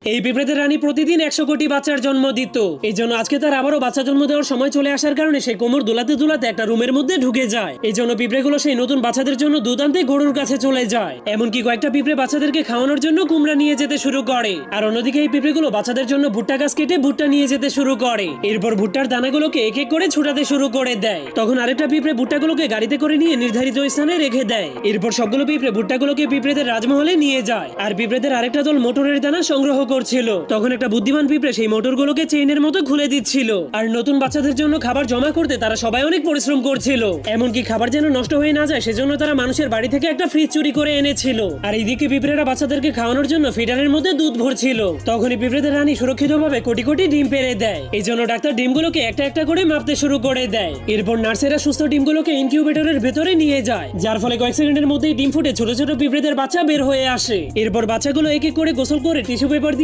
এই পিঁপড়েদের রানী প্রতিদিন 100 কোটি বাচ্চার জন্ম দিত। এই জন্য আজকে তার আবারও বাচ্চা জন্ম দেওয়ার সময় চলে আসার কারণে সে কোমর দোলাতে দোলাতে একটা রুমের মধ্যে ঢুকে যায়। এই জন্য পিঁপড়েগুলো সেই নতুন বাচ্চাদের জন্য দুধ আনতে গরুর কাছে চলে যায়। এমনকি কয়েকটা পিঁপড়ে বাচ্চাদেরকে খাওয়ানোর জন্য কুমড়া নিয়ে যেতে শুরু করে। আর অন্যদিকে এই পিঁপড়েগুলো বাচ্চাদের জন্য ভুট্টা গাছ কেটে ভুট্টা নিয়ে যেতে শুরু করে। এরপর ভুট্টার দানাগুলোকে এক এক করে ছুটাতে শুরু করে দেয়। তখন আরেকটা পিঁপড়ে ভুট্টাগুলোকে গাড়িতে করে নিয়ে নির্ধারিত স্থানে রেখে দেয়। এরপর সবগুলো পিঁপড়ে ভুট্টাগুলোকে পিঁপড়েদের রাজমহলে নিয়ে যায়। আর পিঁপড়েদের আরেকটা দল মোটরের দানা সংগ্রহ করছিল। তখন একটা বুদ্ধিমান পিঁপড়ে সেই মোটরগুলোকে চেইনের মতো খুলে দিচ্ছিল। আর নতুন বাচ্চাদের জন্য খাবার জমা করতে তারা সবাই অনেক পরিশ্রম করছিল। এমনকি খাবার যেন নষ্ট হয়ে না যায় সেজন্য তারা মানুষের বাড়ি থেকে একটা ফ্রিজ চুরি করে এনেছিল। আর এইদিকে পিঁপড়েরা বাচ্চাদেরকে খাওয়ানোর জন্য ফিডারের মধ্যে দুধ ভরছিল। তখনই পিঁপড়েদের রানী সুরক্ষিতভাবে কোটি কোটি ডিম পেড়ে দেয়। এই জন্য ডাক্তার ডিমগুলোকে একটা একটা করে মাপতে শুরু করে দেয়। এরপর নার্সেরা সুস্থ ডিমগুলোকে ইনকিউবেটরের ভেতরে নিয়ে যায়, যার ফলে কয়েক সেকেন্ডের মধ্যেই ডিম ফুটে ছোট ছোট পিঁপড়েদের বাচ্চা বের হয়ে আসে। এরপর বাচ্চাগুলো এক এক করে গোসল করে টিস্যু পেপার